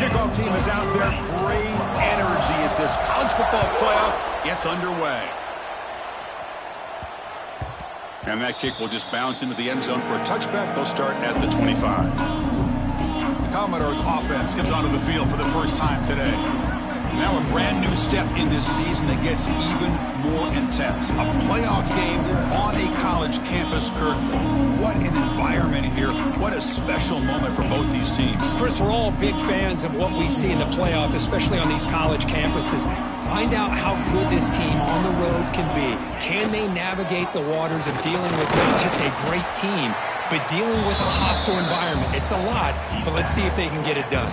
kickoff team is out there. Great energy as this college football playoff gets underway. And that kick will just bounce into the end zone for a touchback. They'll start at the 25. The Commodores offense comes onto the field for the first time today. Now a brand new step in this season that gets even more intense. A playoff game on a college campus, Kirk. What an environment here. What a special moment for both these teams. Chris, we're all big fans of what we see in the playoff, especially on these college campuses. Find out how good this team on the road can be. Can they navigate the waters of dealing with not just a great team, but dealing with a hostile environment? It's a lot, but let's see if they can get it done.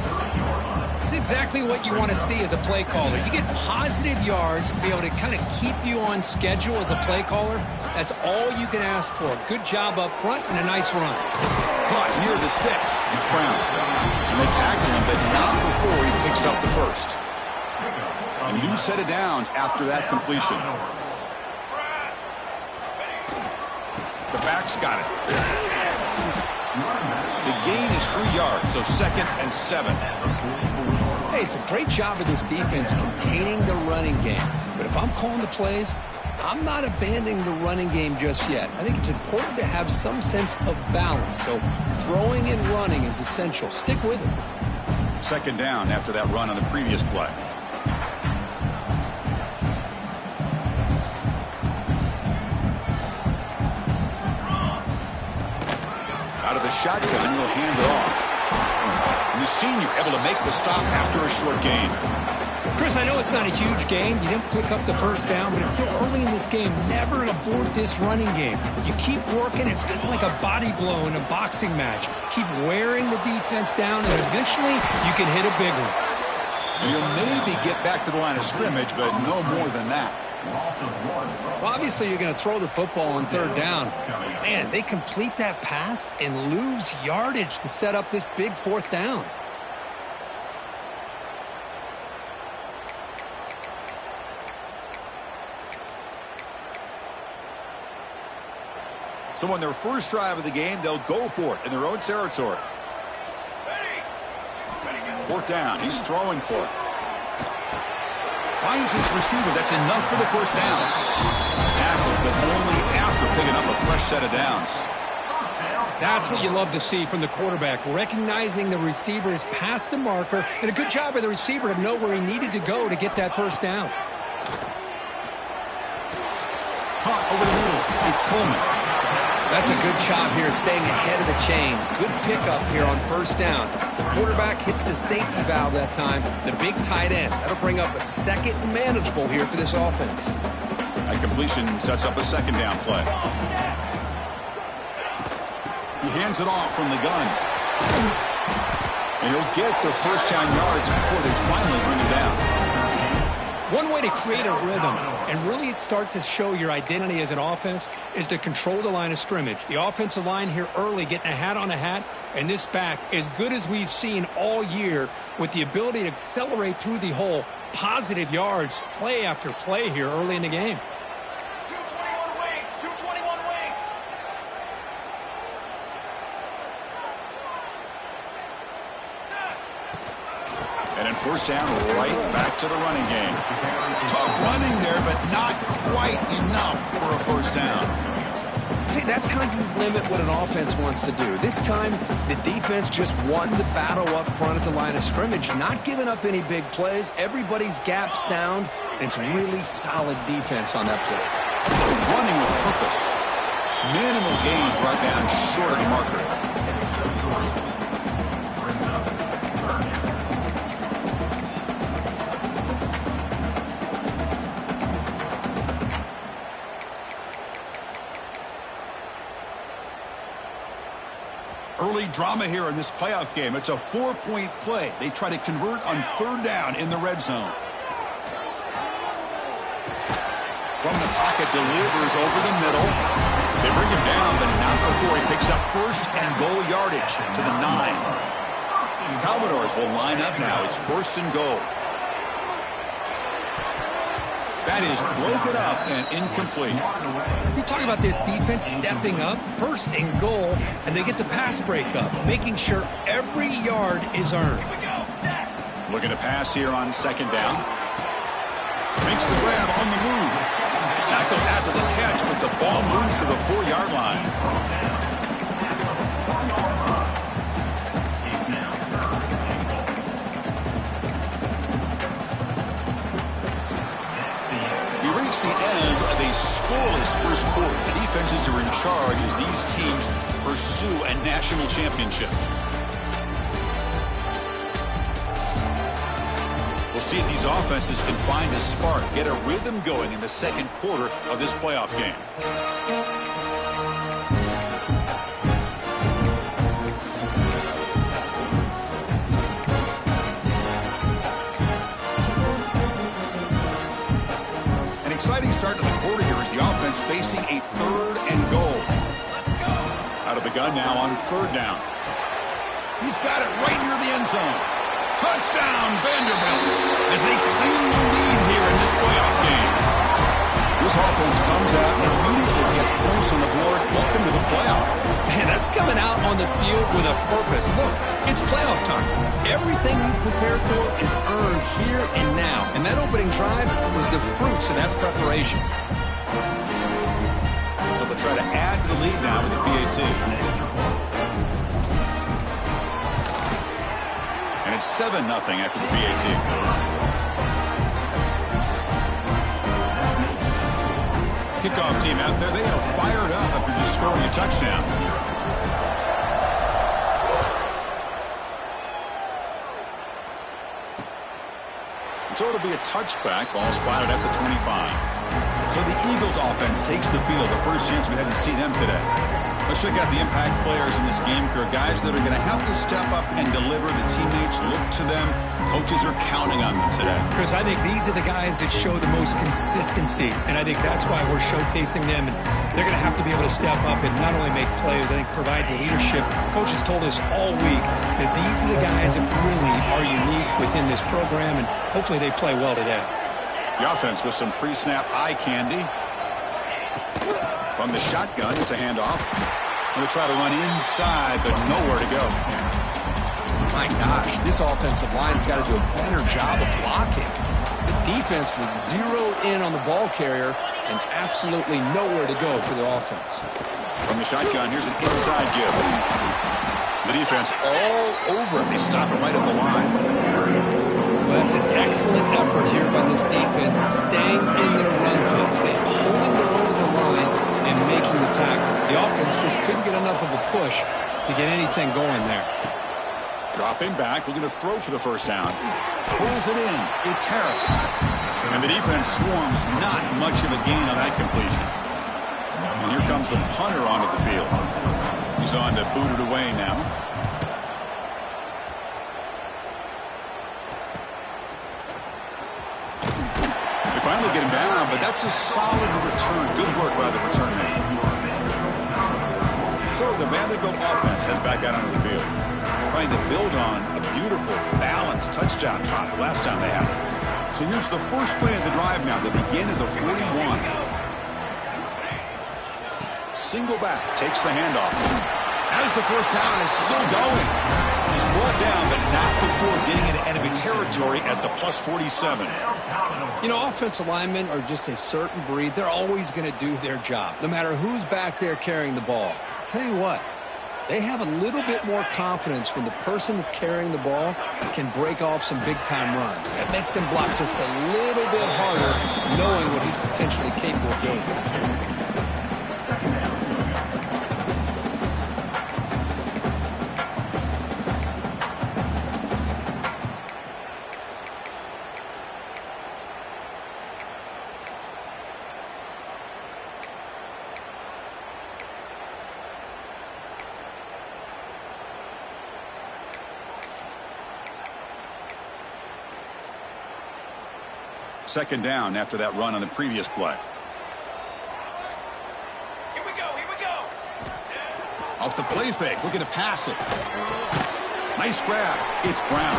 It's exactly what you want to see as a play caller. You get positive yards to be able to kind of keep you on schedule as a play caller. That's all you can ask for. Good job up front and a nice run. Caught near the sticks. It's Brown. And they tackle him, but not before he picks up the first. A new set of downs after that completion. The back's got it. The gain is 3 yards, so 2nd and 7. Hey, it's a great job of this defense containing the running game. But if I'm calling the plays, I'm not abandoning the running game just yet. I think it's important to have some sense of balance. So throwing and running is essential. Stick with it. 2nd down after that run on the previous play. Out of the shotgun, he'll hand it off. And the senior able to make the stop after a short gain. Chris, I know it's not a huge gain. You didn't pick up the first down, but it's still early in this game. Never abort this running game. You keep working. It's kind of like a body blow in a boxing match. Keep wearing the defense down, and eventually you can hit a big one. And you'll maybe get back to the line of scrimmage, but no more than that. Well, obviously you're going to throw the football on 3rd down. Man, they complete that pass and lose yardage to set up this big 4th down. So on their first drive of the game, they'll go for it in their own territory. 4th down. He's throwing for it. Finds his receiver. That's enough for the first down. Tackled, but only after picking up a fresh set of downs. That's what you love to see from the quarterback, recognizing the receiver is past the marker, and a good job by the receiver to know where he needed to go to get that first down. Caught over the middle. It's Coleman. That's a good job here, staying ahead of the chains. Good pickup here on 1st down. The quarterback hits the safety valve that time. The big tight end. That'll bring up a 2nd and manageable here for this offense. A completion sets up a 2nd down play. He hands it off from the gun. And he'll get the first down yards before they finally bring him down. One way to create a rhythm and really start to show your identity as an offense is to control the line of scrimmage. The offensive line here early getting a hat on a hat, and this back as good as we've seen all year with the ability to accelerate through the hole. Positive yards, play after play here early in the game. 221 wing, 221 wing. And then 1st down, right back to the running game. Tough running there, but not quite enough for a first down. See, that's how you limit what an offense wants to do. This time, the defense just won the battle up front at the line of scrimmage, not giving up any big plays. Everybody's gap sound, and it's really solid defense on that play. Running with purpose. Minimal gain brought down short of the marker. Early drama here in this playoff game. It's a 4-point play. They try to convert on 3rd down in the red zone. From the pocket, delivers over the middle. They bring him down, but not before he picks up 1st and goal yardage to the 9. Commodores will line up now. It's 1st and goal. That is broken up and incomplete. You talk about this defense stepping up, 1st and goal, and they get the pass breakup, making sure every yard is earned. Looking to pass here on second down. Makes the grab on the move. Tackled after the catch, but the ball moves to the 4-yard line. The end of a scoreless first quarter. The defenses are in charge as these teams pursue a national championship. We'll see if these offenses can find a spark, get a rhythm going in the second quarter of this playoff game. Exciting start to the quarter here as the offense facing a 3rd and goal. Out of the gun now on 3rd down. He's got it right near the end zone. Touchdown, Vanderbilt, as they claim the lead here in this playoff game. This offense comes out and immediately gets points on the board. Welcome to the playoff. Man, that's coming out on the field with a purpose. Look, it's playoff time. Everything you prepared for is earned here and now. And that opening drive was the fruits of that preparation. So they'll try to add to the lead now with the PAT. And it's 7-0 after the PAT. Kickoff team out there, they are fired up after just scoring a touchdown. And so it'll be a touchback, ball spotted at the 25. So the Eagles offense takes the field, the first chance we had to see them today. Let's check out the impact players in this game, crew. Guys that are going to have to step up and deliver. The teammates look to them. Coaches are counting on them today. Chris, I think these are the guys that show the most consistency, and I think that's why we're showcasing them. And they're going to have to be able to step up and not only make plays, I think provide the leadership. Coaches told us all week that these are the guys that really are unique within this program, and hopefully they play well today. The offense with some pre-snap eye candy. From the shotgun, it's a handoff. Going to try to run inside, but nowhere to go. My gosh, this offensive line's got to do a better job of blocking. The defense was zeroed in on the ball carrier and absolutely nowhere to go for the offense. From the shotgun, here's an inside give. The defense all over it. They stop it right at the line. Well, that's an excellent effort here by this defense, staying in their run fence, holding their own at the line and making the tackle. The offense just couldn't get enough of a push to get anything going there. Dropping back, looking to throw for the first down. Pulls it in. It's Harris. And the defense swarms, not much of a gain on that completion. And here comes the punter onto the field. He's on to boot it away now. They finally get him down, but that's a solid return. Good work by the return man. So the Vanderbilt offense heads back out onto the field, trying to build on a beautiful, balanced touchdown drive last time they had it. So here's the first play of the drive now, the begin of the 41. Single back, takes the handoff. As the first down is still going. He's brought down, but not before getting into enemy territory at the plus 47. You know, offensive linemen are just a certain breed. They're always going to do their job, no matter who's back there carrying the ball. I'll tell you what, they have a little bit more confidence when the person that's carrying the ball can break off some big-time runs. That makes them block just a little bit harder, knowing what he's potentially capable of doing. Second down after that run on the previous play. Here we go, here we go. Off the play fake, looking to pass it. Nice grab. It's Brown.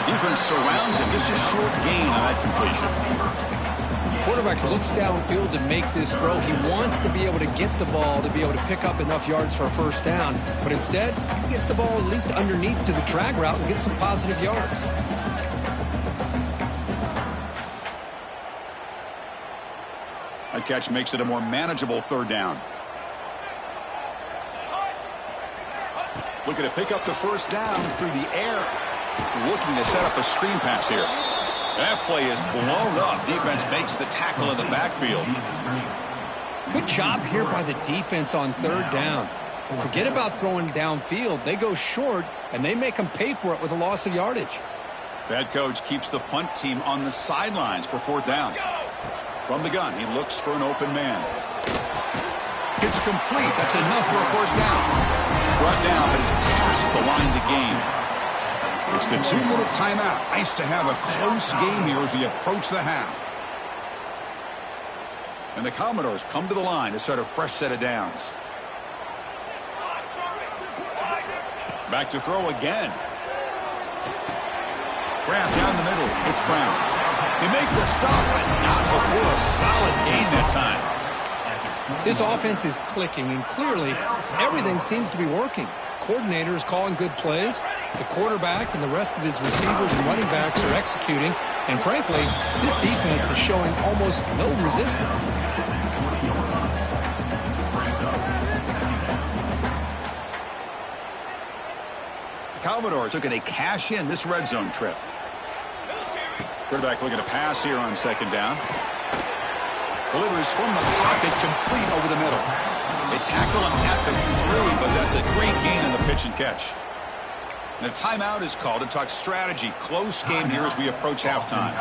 The defense surrounds him. Just a short gain on that completion. The quarterback looks downfield to make this throw. He wants to be able to get the ball to be able to pick up enough yards for a first down. But instead, he gets the ball at least underneath to the drag route and gets some positive yards. That catch makes it a more manageable third down. Looking to pick up the first down through the air. Looking to set up a screen pass here. That play is blown up. Defense makes the tackle in the backfield. Good job here by the defense on third down. Forget about throwing downfield. They go short, and they make them pay for it with a loss of yardage. Head coach keeps the punt team on the sidelines for fourth down. From the gun, he looks for an open man. It's complete. That's enough for a first down. Brought down, but it's past the line to gain. It's the 2-minute timeout. Nice to have a close game here as we approach the half. And the Commodores come to the line to start a fresh set of downs. Back to throw again. Grab down the middle. It's Brown. They make the stop, but not before a solid gain that time. This offense is clicking, and clearly everything seems to be working. The coordinator is calling good plays. The quarterback and the rest of his receivers and running backs are executing. And frankly, this defense is showing almost no resistance. The Commodores looking to cash in this red zone trip. Quarterback looking to pass here on second down. Delivers from the pocket, complete over the middle. They tackle him at the 3, but that's a great gain in the pitch and catch. And a timeout is called to talk strategy. Close game here as we approach halftime.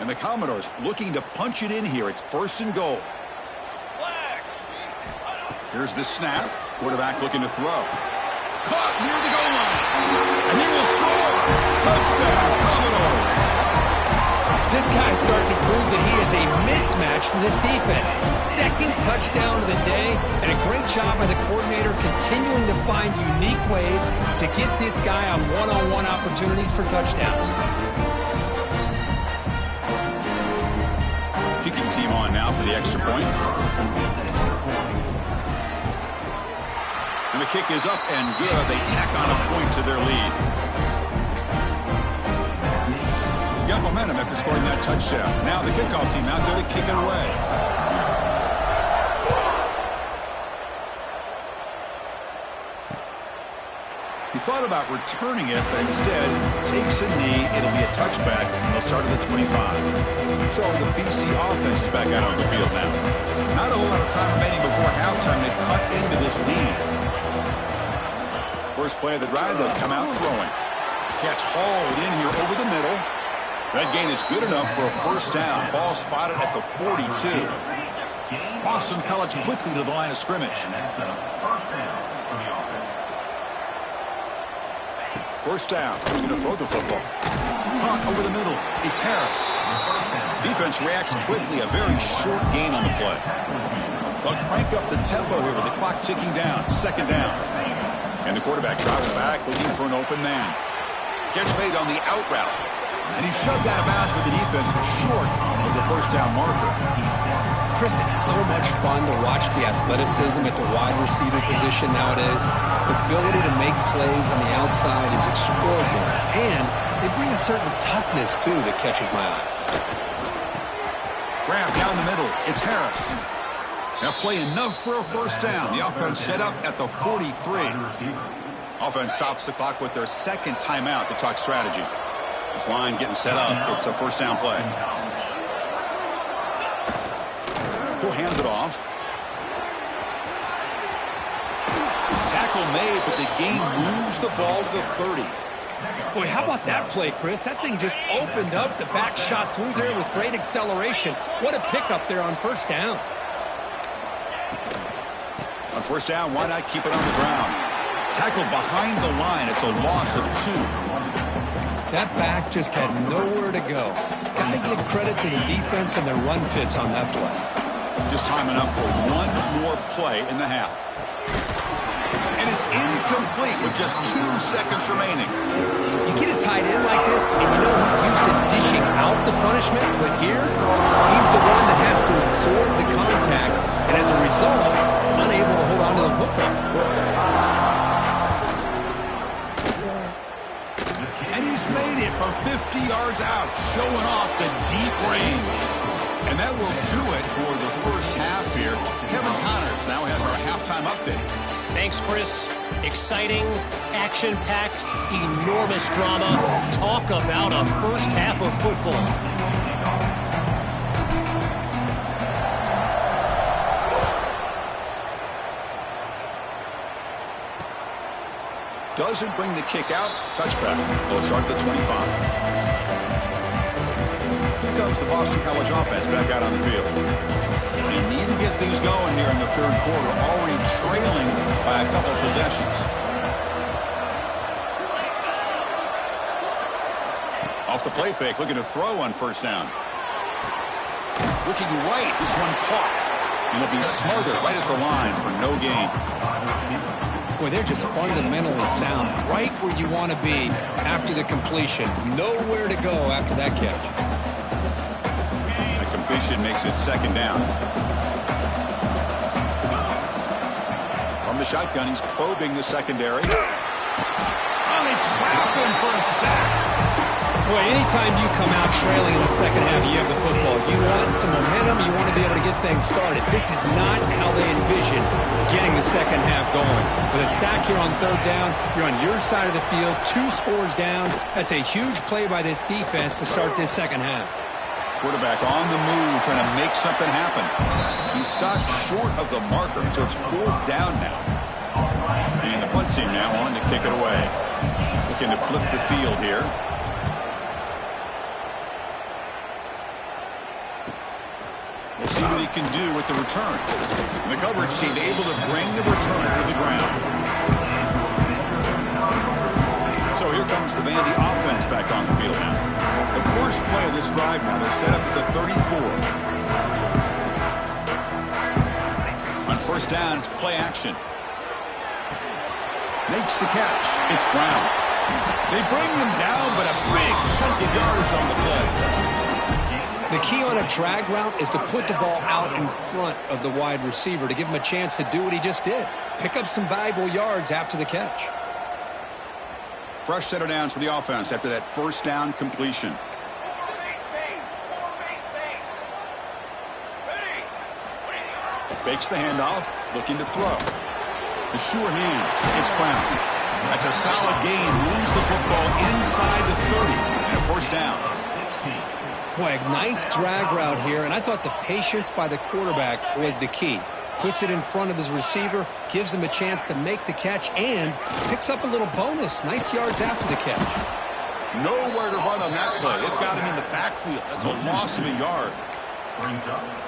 And the Commodores looking to punch it in here. It's first and goal. Here's the snap. Quarterback looking to throw. Caught near the goal line. And he will score. Touchdown, Commodores. This guy's starting to prove that he is a mismatch for this defense. Second touchdown of the day, and a great job by the coordinator continuing to find unique ways to get this guy on one-on-one opportunities for touchdowns. Kicking team on now for the extra point. And the kick is up and good. They tack on a point to their lead. Got momentum after scoring that touchdown. Now the kickoff team out there to kick it away. He thought about returning it, but instead takes a knee. It'll be a touchback, and they'll start at the 25. So the BC offense is back out on the field now. Not a whole lot of time remaining before halftime to cut into this lead. First play of the drive, they'll come out throwing. Catch hauled in here over the middle. That gain is good enough for a first down. Ball spotted at the 42. Boston College quickly to the line of scrimmage. First down. We're going to throw the football. Caught over the middle. It's Harris. Defense reacts quickly. A very short gain on the play. They'll crank up the tempo here with the clock ticking down. Second down. And the quarterback drops back looking for an open man. Catch made on the out route. And he's shoved out of bounds with the defense short of the first down marker. Chris, it's so much fun to watch the athleticism at the wide receiver position nowadays. The ability to make plays on the outside is extraordinary. And they bring a certain toughness, too, that catches my eye. Grab down the middle. It's Harris. That play enough for a first down. The offense set up at the 43. Offense stops the clock with their second timeout to talk strategy. This line getting set up. It's a first down play. He'll hand it off. Tackle made, but the gain moves the ball to the 30. Boy, how about that play, Chris? That thing just opened up. The back shot through there with great acceleration. What a pickup there on first down. On first down, why not keep it on the ground? Tackle behind the line. It's a loss of 2. That back just had nowhere to go. Got to give credit to the defense and their run fits on that play. Just time enough for one more play in the half. And it's incomplete with just 2 seconds remaining. You get a tight end like this, and you know he's used to dishing out the punishment, but here, he's the one that has to absorb the contact, and as a result, he's unable to hold on to the football. And he's made it from 50 yards out, showing off the deep range. And that will do it for the first half here. Kevin Connors now has our halftime update. Thanks, Chris. Exciting, action-packed, enormous drama. Talk about a first half of football. Doesn't bring the kick out. Touchback. They'll start at the 25. Here comes the Boston College offense back out on the field. They need to get things going here in the third quarter, already trailing by a couple of possessions. Off the play fake, looking to throw on first down. Looking right, this one caught. And he'll be smothered right at the line for no gain. Boy, they're just fundamentally sound, right where you want to be after the completion. Nowhere to go after that catch. The completion makes it second down. From the shotgun, he's probing the secondary. Oh, they trap him for a sack. Boy, anytime you come out trailing in the second half, you have the football. You want some momentum. You want to be able to get things started. This is not how they envision getting the second half going. With a sack here on third down, you're on your side of the field, 2 scores down. That's a huge play by this defense to start this second half. Quarterback on the move, trying to make something happen. He's stopped short of the marker, so it's fourth down now. And the punt team now on to kick it away. Looking to flip the field here. We'll see what he can do with the return. And the coverage team able to bring the return to the ground. So here comes the Vandy offense back on the field now. The first play of this drive now, they're set up at the 34. On first down, it's play action. Makes the catch. It's Brown. They bring him down, but a big chunk of yardage on the play. The key on a drag route is to put the ball out in front of the wide receiver to give him a chance to do what he just did. Pick up some valuable yards after the catch. Fresh set of downs for the offense after that first down completion. Fakes the handoff, looking to throw. The sure hands, it's Brown. That's a solid gain, moves the football inside the 30, and a first down. Boy, a nice drag route here, and I thought the patience by the quarterback was the key. Puts it in front of his receiver, gives him a chance to make the catch, and picks up a little bonus. Nice yards after the catch. Nowhere to run on that play. It got him in the backfield. That's a loss of a yard.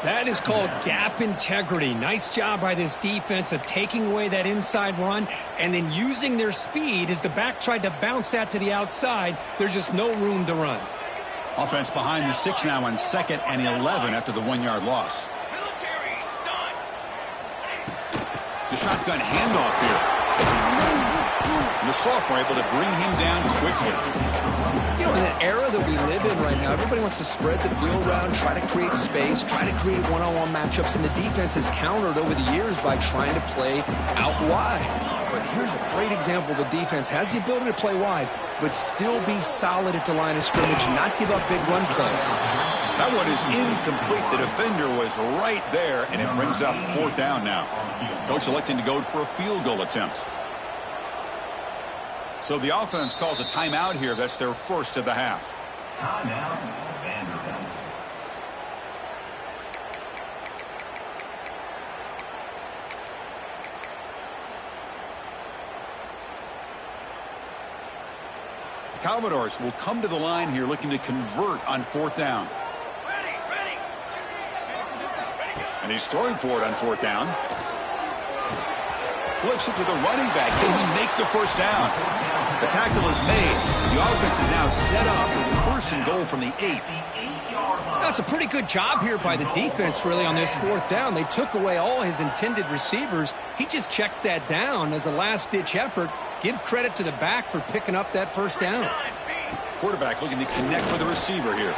That is called gap integrity. Nice job by this defense of taking away that inside run and then using their speed as the back tried to bounce that to the outside. There's just no room to run. Offense behind the 6 now on 2nd and 11 after the 1-yard loss. The shotgun handoff here. And the sophomore able to bring him down quickly. You know, in an era that we live in right now, everybody wants to spread the field around, try to create space, try to create one-on-one matchups, and the defense has countered over the years by trying to play out wide. But here's a great example. The defense has the ability to play wide, but still be solid at the line of scrimmage and not give up big run plays. That one is incomplete. The defender was right there, and it brings up 4th down now. Coach electing to go for a field goal attempt. So the offense calls a timeout here. That's their first of the half. Timeout, Vanderbilt. The Commodores will come to the line here looking to convert on 4th down. And he's throwing for it on 4th down. Flips it to the running back. Can he make the first down? The tackle is made. The offense is now set up with 1st and goal from the 8. That's a pretty good job here by the defense, really, on this 4th down. They took away all his intended receivers. He just checks that down as a last-ditch effort. Give credit to the back for picking up that 1st down. quarterback looking to connect with the receiver here.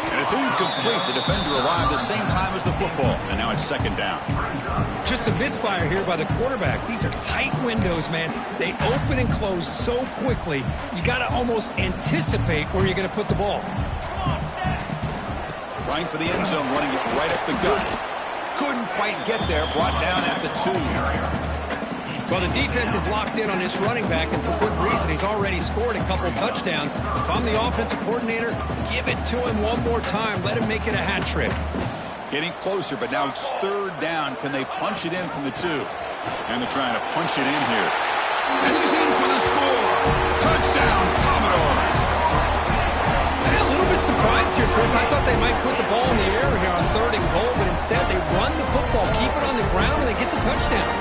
And it's incomplete. The defender arrived the same time as the football, and now it's second down. Just a misfire here by the quarterback. These are tight windows, man. They open and close so quickly, you got to almost anticipate where you're going to put the ball. Trying for the end zone, running it right up the gut. Couldn't quite get there, brought down at the 2. Well, the defense is locked in on this running back, and for good reason. He's already scored a couple touchdowns. If I'm the offensive coordinator, give it to him one more time. Let him make it a hat trick. Getting closer, but now it's third down. Can they punch it in from the 2? And they're trying to punch it in here. And he's in for the score. Touchdown, Commodores. A little bit surprised here, Chris. I thought they might put the ball in the air here on 3rd and goal, but instead they run the football, keep it on the ground, and they get the touchdown.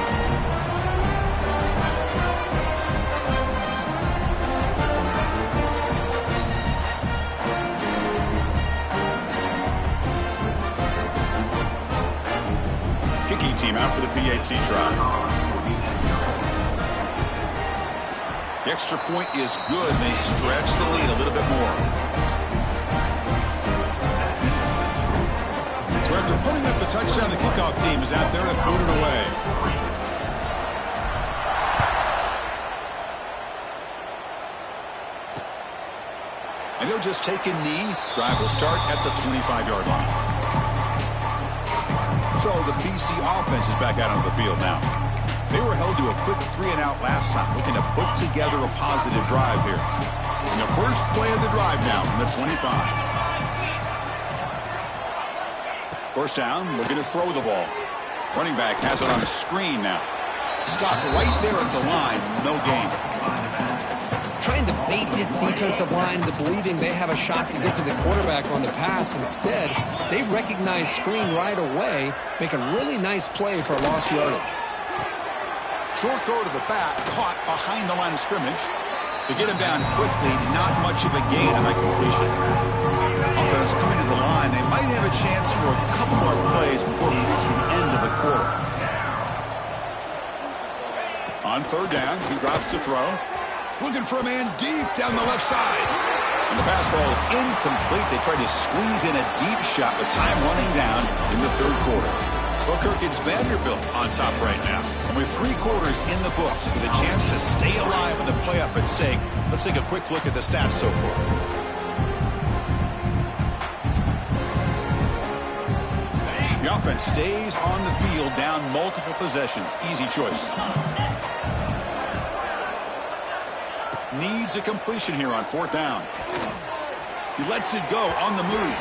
Team out for the PAT try. The extra point is good. They stretch the lead a little bit more. So after putting up the touchdown, the kickoff team is out there and boot it away. And he'll just take a knee. Drive will start at the 25-yard line. So the PC offense is back out on the field now. They were held to a quick 3-and-out last time, looking to put together a positive drive here. And the first play of the drive now from the 25. First down, looking to throw the ball. Running back has it on a screen now. Stopped right there at the line, no gain. Trying to bait this defensive line into believing they have a shot to get to the quarterback on the pass. Instead, they recognize screen right away, make a really nice play for a lost yardage. Short throw to the back, caught behind the line of scrimmage. To get him down quickly, not much of a gain on that completion. Offense coming to the line, they might have a chance for a couple more plays before we reach the end of the quarter. On 3rd down, he drops to throw. Looking for a man deep down the left side. And the pass ball is incomplete. They tried to squeeze in a deep shot with time running down in the 3rd quarter. Well, Kirk, it's Vanderbilt on top right now. And with 3 quarters in the books with a chance to stay alive with the playoff at stake, let's take a quick look at the stats so far. The offense stays on the field down multiple possessions. Easy choice. Needs a completion here on 4th down. He lets it go on the move.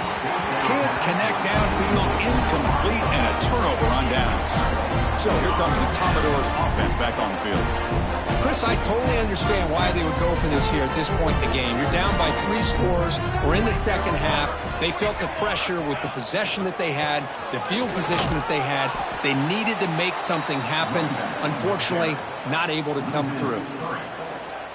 Can't connect downfield, incomplete, and a turnover on downs. So here comes the Commodores offense back on the field. Chris, I totally understand why they would go for this here at this point in the game. You're down by 3 scores. We're in the second half. They felt the pressure with the possession that they had, the field position that they had. They needed to make something happen. Unfortunately, not able to come through.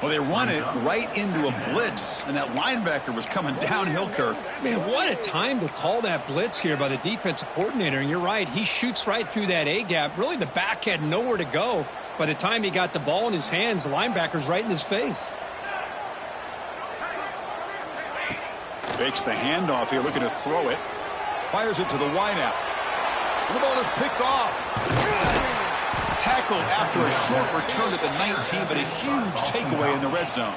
Well, they run it right into a blitz, and that linebacker was coming downhill, Kirk. Man, what a time to call that blitz here by the defensive coordinator. And you're right, he shoots right through that A-gap. Really, the back had nowhere to go. By the time he got the ball in his hands, the linebacker's right in his face. Fakes the handoff here, looking to throw it. Fires it to the wideout. And the ball is picked off. Tackled after a short return to the 19, but a huge takeaway in the red zone.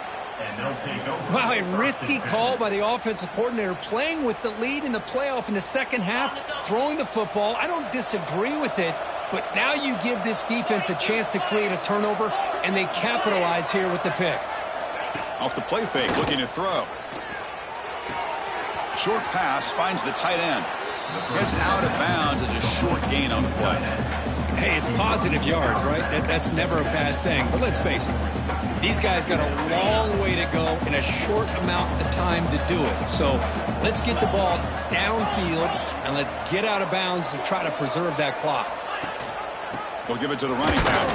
Wow, a risky call by the offensive coordinator, playing with the lead in the playoff in the second half, throwing the football. I don't disagree with it, but now you give this defense a chance to create a turnover, and they capitalize here with the pick. Off the play fake, looking to throw. Short pass, finds the tight end. Gets out of bounds as a short gain on the play. Hey, it's positive yards, right? That's never a bad thing. But let's face it, these guys got a long way to go in a short amount of time to do it. So let's get the ball downfield, and let's get out of bounds to try to preserve that clock. They'll give it to the running back.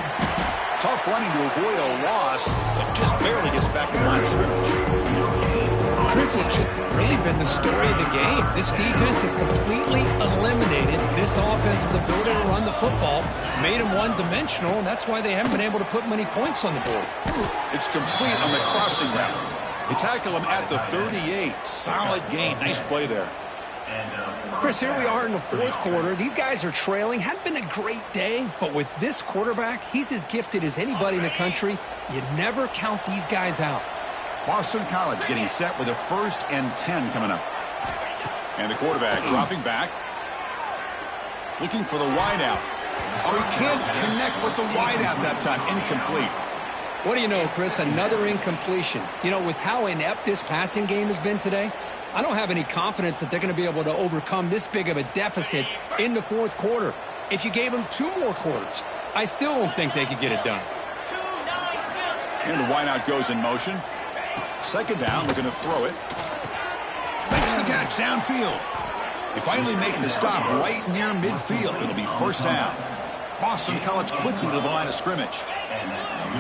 Tough running to avoid a loss, but just barely gets back to the line of scrimmage. Chris, has just really been the story of the game. This defense has completely eliminated this offense's ability to run the football, made them one-dimensional, and that's why they haven't been able to put many points on the board. It's complete on the crossing route. They tackle him at the 38. Solid gain. Nice play there. Chris, here we are in the fourth quarter. These guys are trailing. Hadn't been a great day, but with this quarterback, he's as gifted as anybody in the country. You never count these guys out. Boston College getting set with a 1st and 10 coming up. And the quarterback dropping back. Looking for the wideout. Oh, he can't connect with the wideout that time. Incomplete. What do you know, Chris? Another incompletion. You know, with how inept this passing game has been today, I don't have any confidence that they're going to be able to overcome this big of a deficit in the fourth quarter. If you gave them 2 more quarters, I still don't think they could get it done. And the wideout goes in motion. 2nd down, looking to throw it. Makes the catch downfield. They finally make the stop right near midfield. It'll be 1st down. Boston College quickly to the line of scrimmage.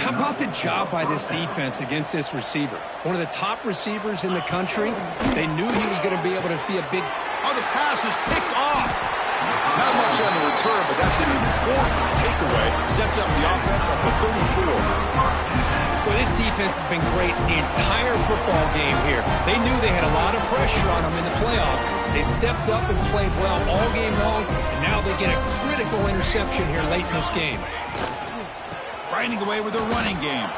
How about the job by this defense against this receiver? One of the top receivers in the country. They knew he was going to be able to be a big... Oh, the pass is picked off. Not much on the return, but that's an important takeaway. Sets up the offense at the 34. Well, this defense has been great the entire football game here. They knew they had a lot of pressure on them in the playoff. They stepped up and played well all game long, and now they get a critical interception here late in this game. Grinding away with a running game.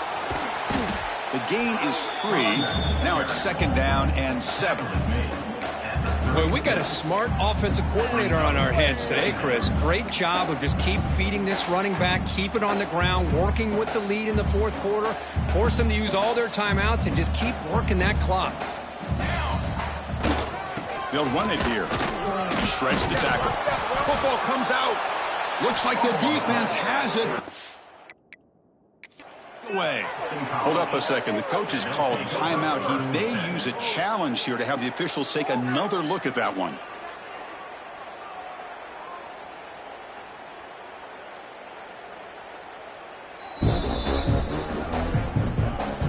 The gain is 3. Now it's 2nd down and 7. Well, we got a smart offensive coordinator on our hands today, Chris. Great job of just keep feeding this running back, keep it on the ground, working with the lead in the fourth quarter, force them to use all their timeouts, and just keep working that clock. They'll run it here. He shreds the tackle. Football comes out. Looks like the defense has it. Away. Hold up a second. The coach has called timeout. He may use a challenge here to have the officials take another look at that one.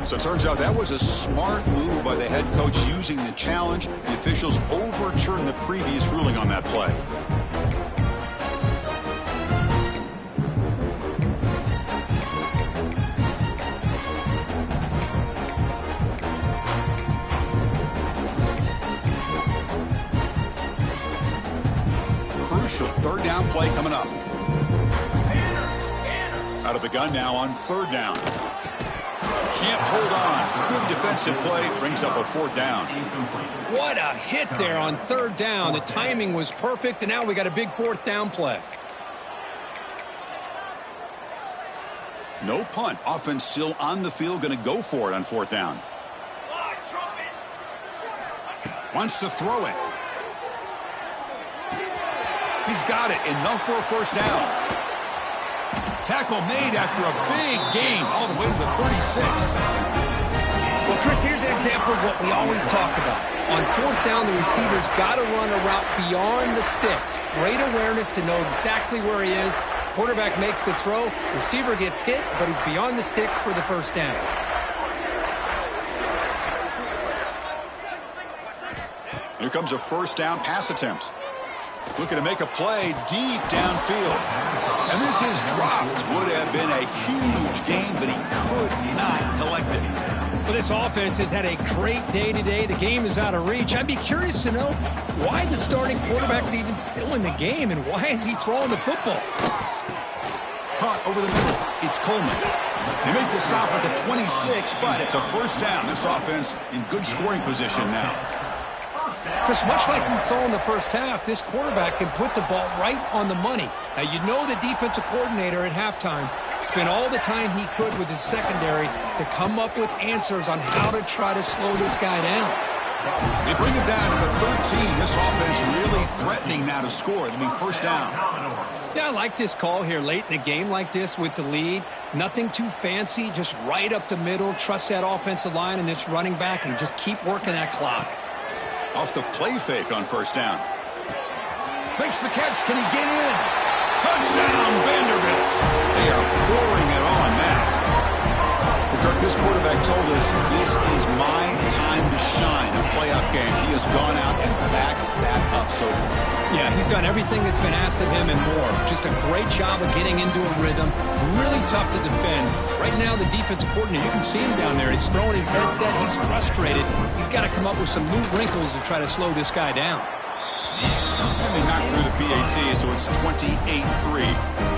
So it turns out that was a smart move by the head coach using the challenge. The officials overturned the previous ruling on that play. Crucial 3rd down play coming up. Out of the gun now on 3rd down. Can't hold on. Good defensive play. Brings up a 4th down. What a hit there on 3rd down. The timing was perfect, and now we got a big 4th down play. No punt. Offense still on the field. Going to go for it on 4th down. Wants to throw it. He's got it. Enough for a 1st down. Tackle made after a big gain all the way to the 36. Well, Chris, here's an example of what we always talk about. On 4th down, the receiver's got to run a route beyond the sticks. Great awareness to know exactly where he is. Quarterback makes the throw. Receiver gets hit, but he's beyond the sticks for the 1st down. Here comes a 1st down pass attempt. Looking to make a play deep downfield. And this is dropped. Would have been a huge gain, but he could not collect it. Well, this offense has had a great day today. The game is out of reach. I'd be curious to know why the starting quarterback's even still in the game, and why is he throwing the football? Caught over the middle. It's Coleman. They make the stop at the 26, but it's a 1st down. This offense in good scoring position now. Chris, much like we saw in the 1st half, this quarterback can put the ball right on the money. Now, you know the defensive coordinator at halftime spent all the time he could with his secondary to come up with answers on how to try to slow this guy down. They bring him down at the 13. This offense really threatening now to score. It'll be 1st down. Yeah, I like this call here late in the game like this with the lead. Nothing too fancy, just right up the middle. Trust that offensive line and this running back and just keep working that clock. Off the play fake on 1st down. Makes the catch. Can he get in? Touchdown, Vanderbilt. They are pouring it on now. Kirk, this quarterback told us this is my time to shine, a playoff game. He has gone out and backed that up so far. Yeah, he's done everything that's been asked of him and more. Just a great job of getting into a rhythm. Really tough to defend. Right now, the defensive coordinator, you can see him down there. He's throwing his headset. He's frustrated. He's got to come up with some new wrinkles to try to slow this guy down. And they knocked through the PAT, so it's 28-3.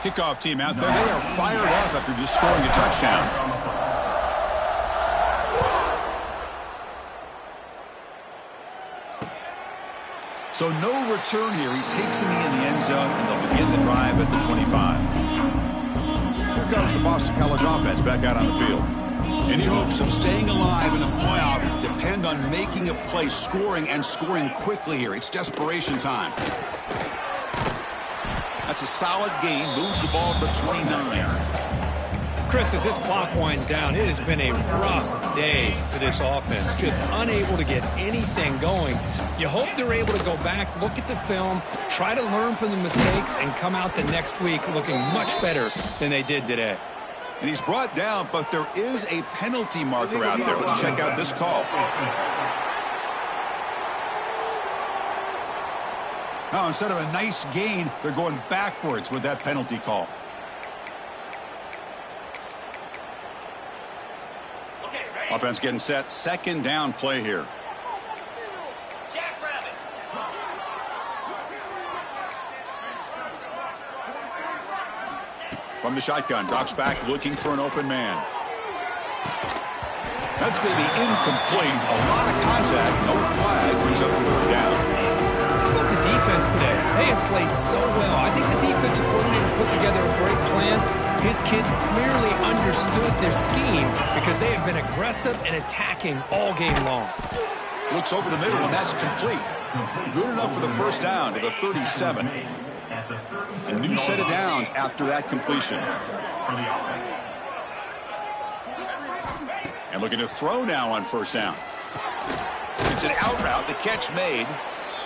Kickoff team out there. They are fired up after just scoring a touchdown. So no return here. He takes it in the end zone, and they'll begin the drive at the 25. Here comes the Boston College offense back out on the field. Any hopes of staying alive in the playoff depend on making a play, scoring, and scoring quickly here. It's desperation time. That's a solid gain. Moves the ball to the 29. Chris, as this clock winds down, it has been a rough day for this offense. Just unable to get anything going. You hope they're able to go back, look at the film, try to learn from the mistakes, and come out the next week looking much better than they did today. And he's brought down, but there is a penalty marker out there. Let's check out this call. Now, instead of a nice gain, they're going backwards with that penalty call. Offense getting set. Second down play here. From the shotgun, drops back looking for an open man. That's going to be incomplete. A lot of contact, no flag, brings up third down. How about the defense today? They have played so well. I think the defensive coordinator put together a great plan. His kids clearly understood their scheme because they have been aggressive and attacking all game long. Looks over the middle, and that's complete. Good enough for the first down to the 37. A new set of downs after that completion. And looking to throw now on first down. It's an out route, the catch made.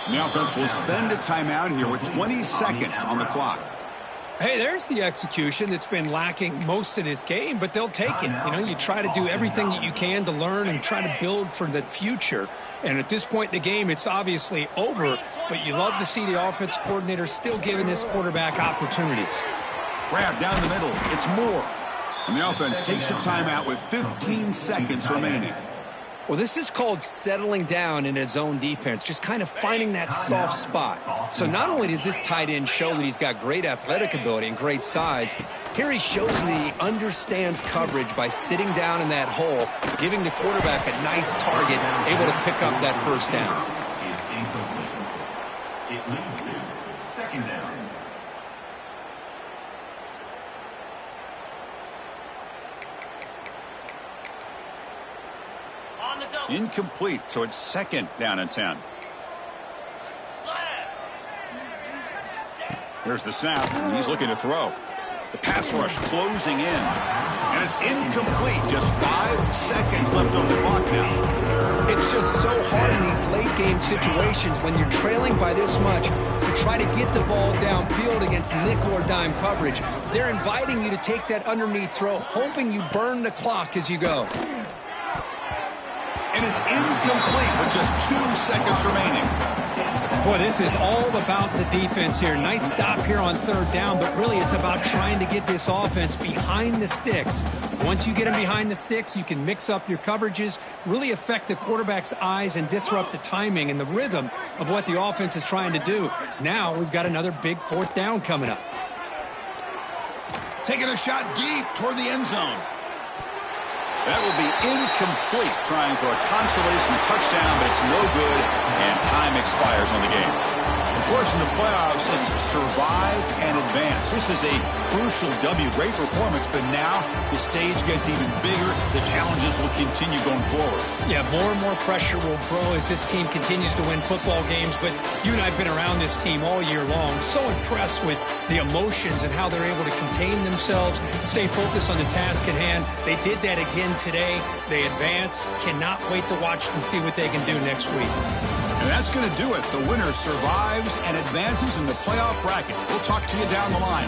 And the offense will spend a timeout here with 20 seconds on the clock. Hey, there's the execution that's been lacking most of this game, but they'll take it. You know, you try to do everything that you can to learn and try to build for the future. And at this point in the game, it's obviously over, but you love to see the offense coordinator still giving this quarterback opportunities. Grab down the middle. It's Moore. And the offense takes a timeout with 15 seconds remaining. Well, this is called settling down in his own defense, just kind of finding that soft spot. So not only does this tight end show that he's got great athletic ability and great size, here he shows that he understands coverage by sitting down in that hole, giving the quarterback a nice target, able to pick up that first down. It leads to second down. Incomplete, so it's second down and 10. Here's the snap, and he's looking to throw. The pass rush closing in, and it's incomplete. Just 5 seconds left on the clock now. It's just so hard in these late-game situations when you're trailing by this much to try to get the ball downfield against nickel or dime coverage. They're inviting you to take that underneath throw, hoping you burn the clock as you go. And it's incomplete with just 2 seconds remaining. Boy, this is all about the defense here. Nice stop here on 3rd down, but really it's about trying to get this offense behind the sticks. Once you get them behind the sticks, you can mix up your coverages, really affect the quarterback's eyes and disrupt the timing and the rhythm of what the offense is trying to do. Now we've got another big 4th down coming up. Taking a shot deep toward the end zone. That will be incomplete, trying for a consolation touchdown, but it's no good, and time expires on the game. Of course, in the playoffs, it's survive and advance. This is a crucial W. Great performance, but now the stage gets even bigger. The challenges will continue going forward. Yeah, more and more pressure will grow as this team continues to win football games, but you and I have been around this team all year long. So impressed with the emotions and how they're able to contain themselves, stay focused on the task at hand. They did that again today. They advance. Cannot wait to watch and see what they can do next week. And that's going to do it. The winner survives and advances in the playoff bracket. We'll talk to you down the line.